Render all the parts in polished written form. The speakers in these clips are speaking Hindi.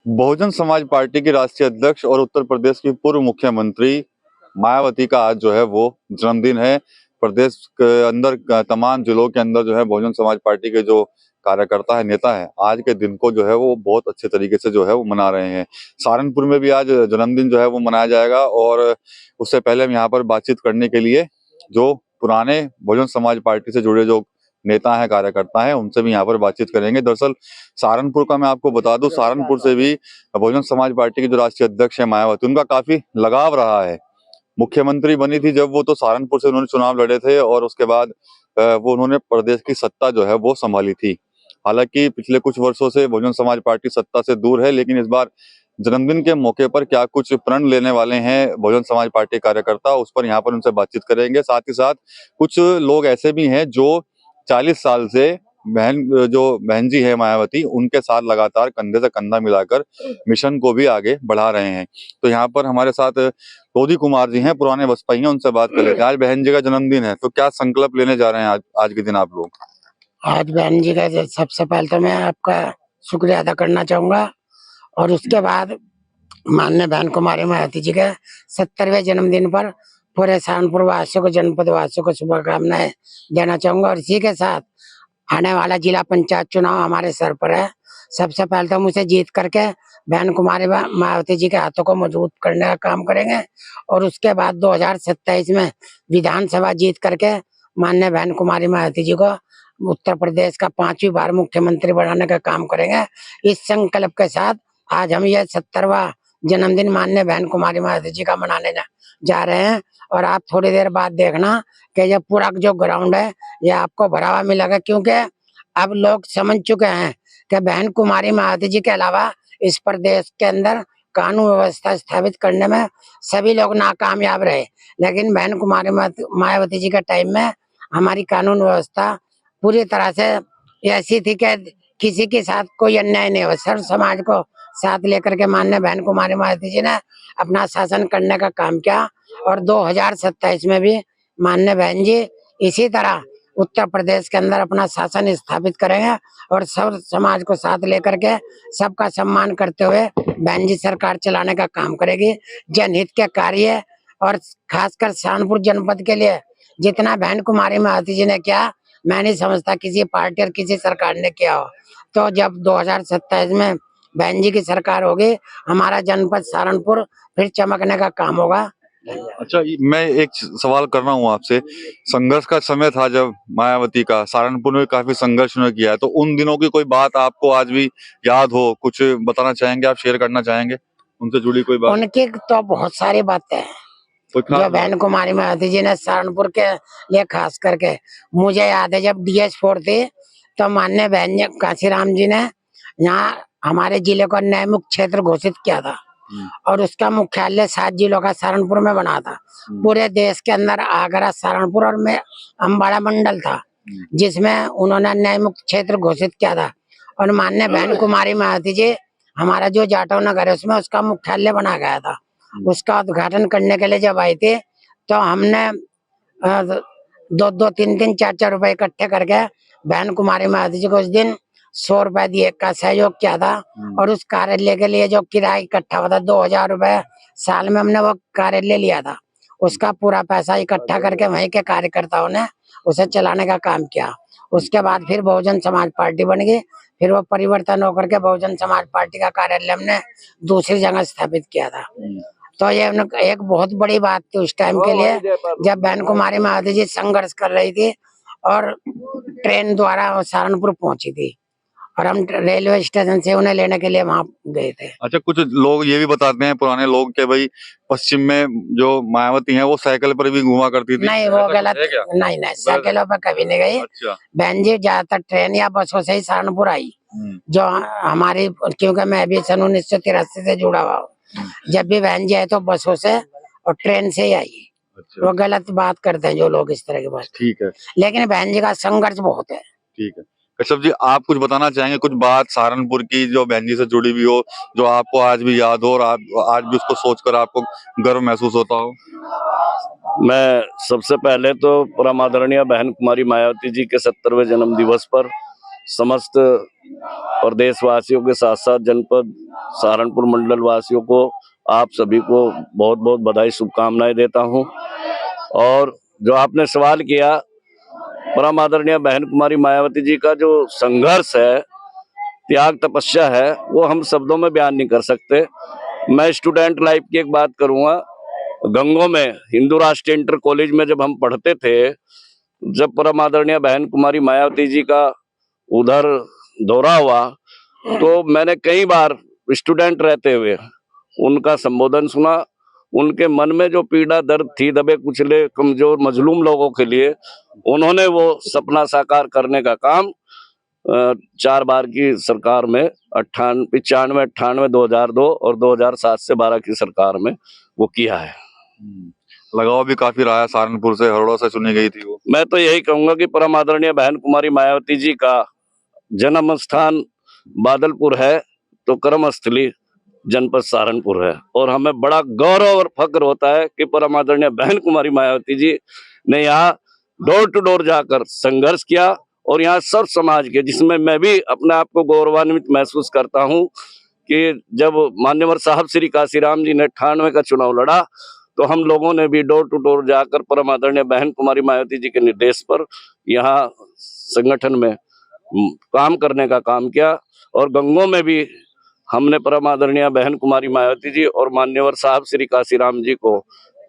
बहुजन समाज पार्टी की राष्ट्रीय अध्यक्ष और उत्तर प्रदेश की पूर्व मुख्यमंत्री मायावती का आज जो है वो जन्मदिन है। प्रदेश के अंदर तमाम जिलों के अंदर जो है बहुजन समाज पार्टी के जो कार्यकर्ता है, नेता है, आज के दिन को जो है वो बहुत अच्छे तरीके से जो है वो मना रहे हैं। सहारनपुर में भी आज जन्मदिन जो है वो मनाया जाएगा और उससे पहले हम यहाँ पर बातचीत करने के लिए जो पुराने बहुजन समाज पार्टी से जुड़े जो नेता हैं, कार्यकर्ता हैं, उनसे भी यहाँ पर बातचीत करेंगे। दरअसल सहारनपुर का मैं आपको बता दूं, सहारनपुर से भी बहुजन समाज पार्टी की जो राष्ट्रीय अध्यक्ष है मायावती, उनका काफी लगाव रहा है। मुख्यमंत्री बनी थी जब वो, तो सहारनपुर से उन्होंने चुनाव लड़े थे और उसके बाद वो उन्होंने प्रदेश की सत्ता जो है वो संभाली थी। हालांकि पिछले कुछ वर्षों से बहुजन समाज पार्टी सत्ता से दूर है, लेकिन इस बार जन्मदिन के मौके पर क्या कुछ प्रण लेने वाले हैं बहुजन समाज पार्टी कार्यकर्ता, उस पर यहाँ पर उनसे बातचीत करेंगे। साथ ही साथ कुछ लोग ऐसे भी हैं जो 40 साल से बहन जी है मायावती, उनके साथ लगातार कंधे से कंधा मिलाकर मिशन को भी आगे बढ़ा रहे हैं। तो यहाँ पर हमारे साथ टोदी कुमार जी हैं, पुराने बसपाई हैं, उनसे बात कर लेते हैं। आज बहन जी का जन्मदिन है, तो क्या संकल्प लेने जा रहे हैं आज के दिन आप लोग? आज बहन जी का सबसे पहले तो मैं आपका शुक्रिया अदा करना चाहूंगा और उसके बाद माननीय बहन कुमारी मायावती जी के 70वें जन्मदिन पर पूरे सहारनपुर वासियों को, जनपद वासियों को शुभकामनाएं देना चाहूंगा। और इसी के साथ आने वाला जिला पंचायत चुनाव हमारे सर पर है। सबसे पहले तो हम उसे जीत करके बहन कुमारी मायावती जी के हाथों को मजबूत करने का काम करेंगे और उसके बाद 2027 में विधानसभा जीत करके माननीय बहन कुमारी मायावती जी को उत्तर प्रदेश का 5वीं बार मुख्यमंत्री बनाने का काम करेंगे। इस संकल्प के साथ आज हम ये 70वां जन्मदिन माननीय बहन कुमारी मायावती जी का मनाने जा रहे हैं। और आप थोड़ी देर बाद देखना कि ये पूरा जो ग्राउंड है ये आपको भरा हुआ मिलेगा, क्योंकि अब लोग समझ चुके हैं कि बहन कुमारी मायावती जी के अलावा इस प्रदेश के अंदर कानून व्यवस्था स्थापित करने में सभी लोग नाकामयाब रहे, लेकिन बहन कुमारी मायावती जी के टाइम में हमारी कानून व्यवस्था पूरी तरह से ऐसी थी कि किसी के साथ कोई अन्याय नहीं हो। सर्व समाज को साथ लेकर के माननीय बहन कुमारी मायावती जी ने अपना शासन करने का काम किया और 2027 में भी माननीय बहन जी इसी तरह उत्तर प्रदेश के अंदर अपना शासन स्थापित करेंगे और सब समाज को साथ लेकर के सबका सम्मान करते हुए बहन जी सरकार चलाने का काम करेगी। जनहित के कार्य और खासकर सहारनपुर जनपद के लिए जितना बहन कुमारी मायावती जी ने किया, मैं नहीं समझता किसी पार्टी और किसी सरकार ने किया हो। तो जब 2027 में बहन जी की सरकार होगी, हमारा जनपद सहारनपुर फिर चमकने का काम होगा। अच्छा, मैं एक सवाल कर रहा हूँ आपसे। संघर्ष का समय था जब मायावती का, सहारनपुर में काफी संघर्ष उन्होंने किया है, तो उन दिनों की कोई बात आपको आज भी याद हो, कुछ बताना चाहेंगे, आप शेयर करना चाहेंगे उनसे जुड़ी कोई बात? उनकी तो बहुत सारी बातें हैं जो बहन कुमारी मायावती जी ने सहारनपुर के लिए खास करके, मुझे याद है जब DS4 थी तो माननीय बहन जी काशीराम जी ने यहाँ हमारे जिले को न्यायमुक्त क्षेत्र घोषित किया था और उसका मुख्यालय 7 जिलों का सहारनपुर में बना था। पूरे देश के अंदर आगरा, सहारनपुर और में अम्बाड़ा मंडल था जिसमें उन्होंने न्यायमुक्त क्षेत्र घोषित किया था। और माननीय बहन कुमारी मायावती जी हमारा जो जाटव नगर है उसमें उसका मुख्यालय बना गया था। उसका उद्घाटन करने के लिए जब आई थी तो हमने 2-2, 3-3, 4-4 रुपए इकट्ठे करके बहन कुमारी मायावती जी को उस दिन 100 रुपए दिए का सहयोग किया था। और उस कार्यालय के लिए जो किराया इकट्ठा हुआ था 2000 रुपए साल में, हमने वो कार्यालय लिया था। उसका पूरा पैसा इकट्ठा करके वहीं के कार्यकर्ताओं ने उसे चलाने का काम किया। उसके बाद फिर बहुजन समाज पार्टी बन गई, फिर वो परिवर्तन होकर के बहुजन समाज पार्टी का कार्यालय हमने दूसरी जगह स्थापित किया था। तो ये एक बहुत बड़ी बात थी उस टाइम के लिए जब बहन कुमारी मायावती जी संघर्ष कर रही थी और ट्रेन द्वारा सहारनपुर पहुंची थी और हम रेलवे स्टेशन से उन्हें लेने के लिए वहां गए थे। अच्छा, कुछ लोग ये भी बताते हैं, पुराने लोग, के भाई पश्चिम में जो मायावती हैं वो साइकिल पर भी घुमा करती थी। नहीं, वो गलत। नहीं, साइकिलों पर कभी नहीं गई। अच्छा। बहन जी ज्यादातर ट्रेन या बसों से ही सहारनपुर आई, जो हमारी, क्योंकि मैं भी सन 1983 से जुड़ा हुआ हूँ। जब भी बहन जी आए तो बसों से और ट्रेन से ही आई। अच्छा। वो गलत बात करते हैं जो लोग इस तरह की बात। ठीक है, लेकिन बहन जी का संघर्ष बहुत है। ठीक है। कश्यप जी, आप कुछ बताना चाहेंगे, कुछ बात सहारनपुर की जो बहन जी से जुड़ी हुई हो, जो आपको आज भी याद हो और आप आज भी उसको सोचकर आपको गर्व महसूस होता हो? मैं सबसे पहले तो परम आदरणीय बहन कुमारी मायावती जी के 70वें जन्म दिवस पर समस्त प्रदेशवासियों के साथ साथ जनपद सहारनपुर मंडल वासियों को, आप सभी को बहुत बहुत बधाई शुभकामनाएं देता हूं। और जो आपने सवाल किया, परम आदरणीय बहन कुमारी मायावती जी का जो संघर्ष है, त्याग तपस्या है, वो हम शब्दों में बयान नहीं कर सकते। मैं स्टूडेंट लाइफ की एक बात करूंगा। गंगों में हिंदू राष्ट्रीय इंटर कॉलेज में जब हम पढ़ते थे, जब परम आदरणीय बहन कुमारी मायावती जी का उधर दौरा हुआ, तो मैंने कई बार स्टूडेंट रहते हुए उनका संबोधन सुना। उनके मन में जो पीड़ा दर्द थी दबे कुचले कमजोर मजलूम लोगों के लिए, उन्होंने वो सपना साकार करने का काम 4 बार की सरकार में 95, 98, 2002 और 2007 से 12 की सरकार में वो किया है। लगाव भी काफी रहा है सहारनपुर से, हरोड़ा से चुनी गई थी वो। मैं तो यही कहूंगा कि परम आदरणीय बहन कुमारी मायावती जी का जन्म स्थान बादलपुर है तो कर्मस्थली जनपद सहारनपुर है, और हमें बड़ा गौरव और फक्र होता है कि परम आदरणीय बहन कुमारी मायावती जी ने यहाँ डोर टू डोर जाकर संघर्ष किया, और यहाँ सर्व समाज के, जिसमें मैं भी अपने आप को गौरवान्वित महसूस करता हूँ कि जब मान्यवर साहब श्री काशीराम जी ने 98 का चुनाव लड़ा, तो हम लोगों ने भी डोर टू डोर जाकर परम आदरणीय बहन कुमारी मायावती जी के निर्देश पर यहाँ संगठन में काम करने का काम किया। और गंगों में भी हमने परम आदरणीय बहन कुमारी मायावती जी और मान्यवर साहब श्री काशीराम जी को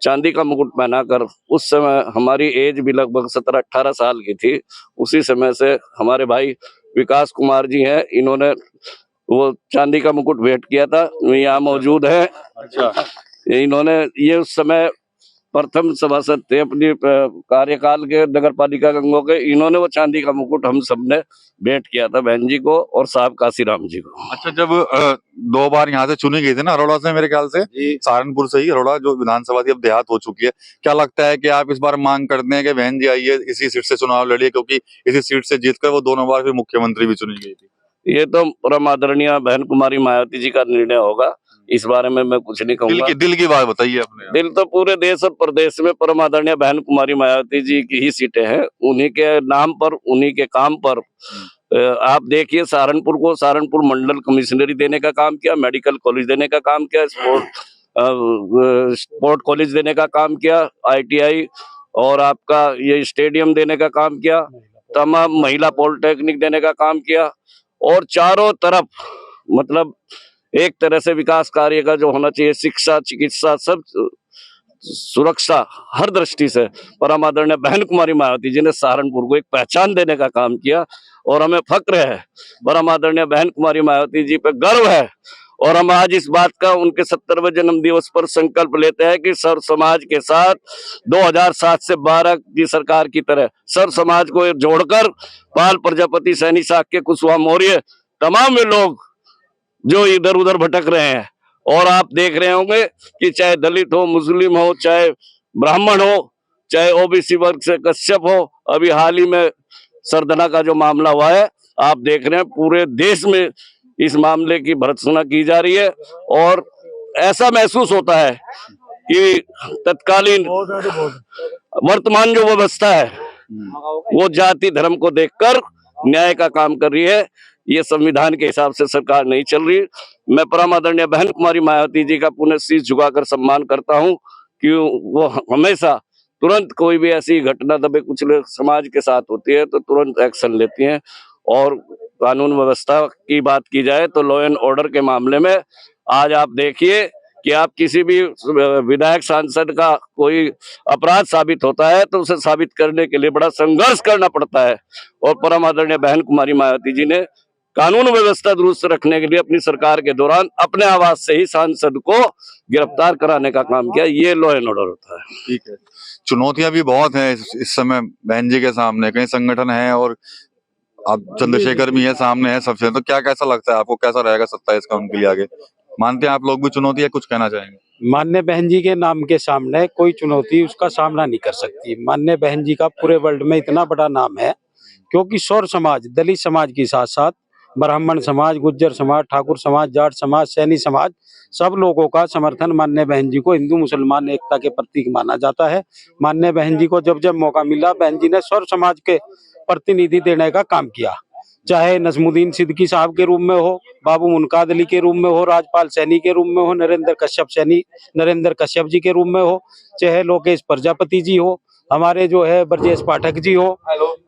चांदी का मुकुट पहनाकर, उस समय हमारी एज भी लगभग 17-18 साल की थी, उसी समय से हमारे भाई विकास कुमार जी हैं, इन्होंने वो चांदी का मुकुट भेंट किया था, यहाँ मौजूद है। अच्छा, इन्होंने ये उस समय प्रथम सभासद थे अपनी कार्यकाल के नगर पालिका गंगों के, इन्होंने वो चांदी का मुकुट हम सबने भेंट किया था बहन जी को और साहब काशीराम जी को। अच्छा, जब 2 बार यहाँ से चुनी गई थी ना, हरोड़ा से, मेरे ख्याल से सहारनपुर से ही, हरोड़ा जो विधानसभा थी अब देहात हो चुकी है, क्या लगता है कि आप इस बार मांग करते हैं कि बहन जी आइए इसी सीट से चुनाव लड़िए, क्योंकि इसी सीट से जीतकर वो 2 बार फिर मुख्यमंत्री भी चुनी गई थी? ये तो परम आदरणीय बहन कुमारी मायावती जी का निर्णय होगा, इस बारे में मैं कुछ नहीं कहूंगा। दिल की बात बताइए अपने। दिल तो पूरे देश और प्रदेश में परम आदरणीय बहन कुमारी मायावती जी की ही सीटें हैं, उन्हीं के नाम पर, उन्हीं के काम पर। आप देखिए, सहारनपुर को सहारनपुर मंडल कमिश्नरी देने का काम किया, मेडिकल कॉलेज देने का काम किया, स्पोर्ट कॉलेज देने का काम किया, ITI और आपका ये स्टेडियम देने का काम किया, तमाम महिला पॉलिटेक्निक देने का काम किया, और चारों तरफ मतलब एक तरह से विकास कार्य का जो होना चाहिए, शिक्षा, चिकित्सा, सब सुरक्षा, हर दृष्टि से परम आदरणीय बहन कुमारी मायावती जी ने सहारनपुर को एक पहचान देने का काम किया, और हमें फक्र है, परम आदरणीय बहन कुमारी मायावती जी पे गर्व है। और हम आज इस बात का उनके 70वें जन्म दिवस पर संकल्प लेते हैं कि सर्व समाज के साथ 2007 से 12 की सरकार की तरह सर्व समाज को जोड़कर पाल प्रजापति, सैनी शाक्य, कुशवाहा मौर्य, तमाम वे लोग जो इधर उधर भटक रहे हैं, और आप देख रहे होंगे कि चाहे दलित हो, मुस्लिम हो, चाहे ब्राह्मण हो, चाहे OBC वर्ग से कश्यप हो, अभी हाल ही में सरदना का जो मामला हुआ है, आप देख रहे हैं पूरे देश में इस मामले की भर्त्सना की जा रही है, और ऐसा महसूस होता है कि तत्कालीन वर्तमान जो व्यवस्था है वो जाति धर्म को देखकर न्याय का काम कर रही है। ये संविधान के हिसाब से सरकार नहीं चल रही। मैं परम आदरणीय बहन कुमारी मायावती जी का पुनः शीश झुकाकर सम्मान करता हूं कि वो हमेशा तुरंत कोई भी ऐसी घटना दबे कुचले समाज के साथ होती है तो तुरंत एक्शन लेती हैं। और कानून व्यवस्था की बात की जाए तो लॉ एंड ऑर्डर के मामले में आज आप देखिए कि आप किसी भी विधायक सांसद का कोई अपराध साबित होता है तो उसे साबित करने के लिए बड़ा संघर्ष करना पड़ता है, और परम आदरणीय बहन कुमारी मायावती जी ने कानून व्यवस्था दुरुस्त रखने के लिए अपनी सरकार के दौरान अपने आवाज से ही सांसद को गिरफ्तार कराने का काम किया। ये लॉ एंड ऑर्डर होता है। ठीक है, चुनौतियां भी बहुत हैं इस समय बहन जी के सामने, कई संगठन हैं और अब चंद्रशेखर भी है सामने है सबसे, तो क्या कैसा लगता है आपको, कैसा रहेगा 27 का उनके लिए आगे? मानते हैं आप लोग भी चुनौती है, कुछ कहना चाहेंगे? मान्य बहन जी के नाम के सामने कोई चुनौती उसका सामना नहीं कर सकती। मान्य बहन जी का पूरे वर्ल्ड में इतना बड़ा नाम है क्योंकि सौर समाज, दलित समाज के साथ साथ ब्राह्मण समाज, गुज्जर समाज, ठाकुर समाज, जाट समाज, सैनी समाज, सब लोगों का समर्थन मान्य बहन जी को हिंदू मुसलमान एकता के प्रतीक माना जाता है। मान्य बहन जी को जब जब मौका मिला, बहन जी ने सौर समाज के प्रतिनिधि देने का काम किया। चाहे नजमुद्दीन सिद्दीकी साहब के रूप में हो, बाबू मुनकाद अली के रूप में हो, राजपाल सैनी के रूप में हो, नरेंद्र कश्यप जी के रूप में हो, चाहे लोकेश प्रजापति जी हो, हमारे जो है ब्रजेश पाठक जी हो,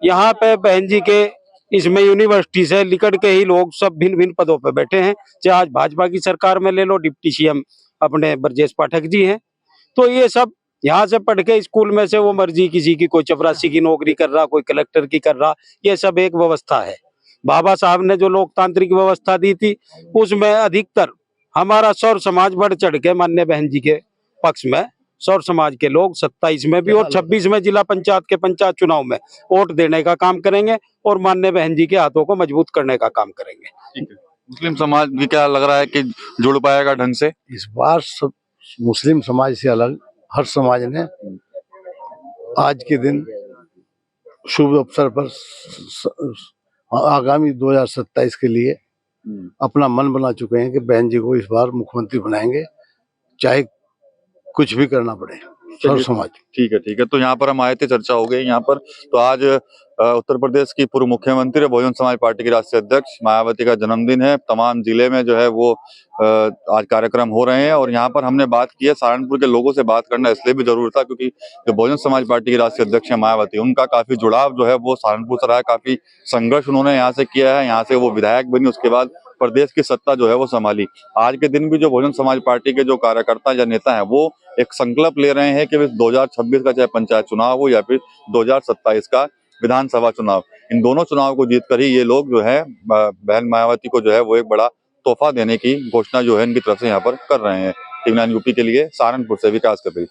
यहाँ पे बहन जी के इसमें यूनिवर्सिटी से लिकड़ के ही लोग सब भिन्न भिन्न पदों पे बैठे हैं। चाहे आज भाजपा की सरकार में ले लो, डिप्टी सीएम अपने ब्रजेश पाठक जी हैं। तो ये सब यहाँ से पढ़ के स्कूल में से वो मर्जी किसी की, कोई चपरासी की नौकरी कर रहा, कोई कलेक्टर की कर रहा, ये सब एक व्यवस्था है। बाबा साहब ने जो लोकतांत्रिक व्यवस्था दी थी उसमें अधिकतर हमारा सौर समाज बढ़ चढ़ के माननीय बहन जी के पक्ष में, सौर समाज के लोग 27 में भी और 26 में जिला पंचायत के पंचायत चुनाव में वोट देने का काम करेंगे और माननीय बहन जी के हाथों को मजबूत करने का काम करेंगे। ठीक है, मुस्लिम समाज भी क्या लग रहा है कि जुड़ पाएगा ढंग से? इस बार मुस्लिम समाज से अलग हर समाज ने आज के दिन शुभ अवसर पर आगामी 2027 के लिए अपना मन बना चुके हैं कि बहन जी को इस बार मुख्यमंत्री बनाएंगे, चाहे कुछ भी करना पड़े सर्व समाज। ठीक है, तो यहाँ पर हम आए थे, चर्चा हो गई यहाँ पर। तो आज उत्तर प्रदेश की पूर्व मुख्यमंत्री बहुजन समाज पार्टी की राष्ट्रीय अध्यक्ष मायावती का जन्मदिन है। तमाम जिले में जो है वो आज कार्यक्रम हो रहे हैं और यहाँ पर हमने बात की है। सहारनपुर के लोगों से बात करना इसलिए भी जरूरी था क्योंकि जो बहुजन समाज पार्टी की राष्ट्रीय अध्यक्ष है मायावती, उनका काफी जुड़ाव जो है वो सहारनपुर से रहा है। काफी संघर्ष उन्होंने यहाँ से किया है, यहाँ से वो विधायक बनी, उसके बाद प्रदेश की सत्ता जो है वो संभाली। आज के दिन भी जो बहुजन समाज पार्टी के जो कार्यकर्ता या नेता हैं वो एक संकल्प ले रहे हैं कि 2026 का चाहे पंचायत चुनाव हो या फिर 2027 का विधानसभा चुनाव, इन दोनों चुनाव को जीतकर ही ये लोग जो है बहन मायावती को जो है वो एक बड़ा तोहफा देने की घोषणा जो है इनकी तरफ से यहाँ पर कर रहे हैं। टीवी 9 यूपी के लिए सहारनपुर से विकास कपिल।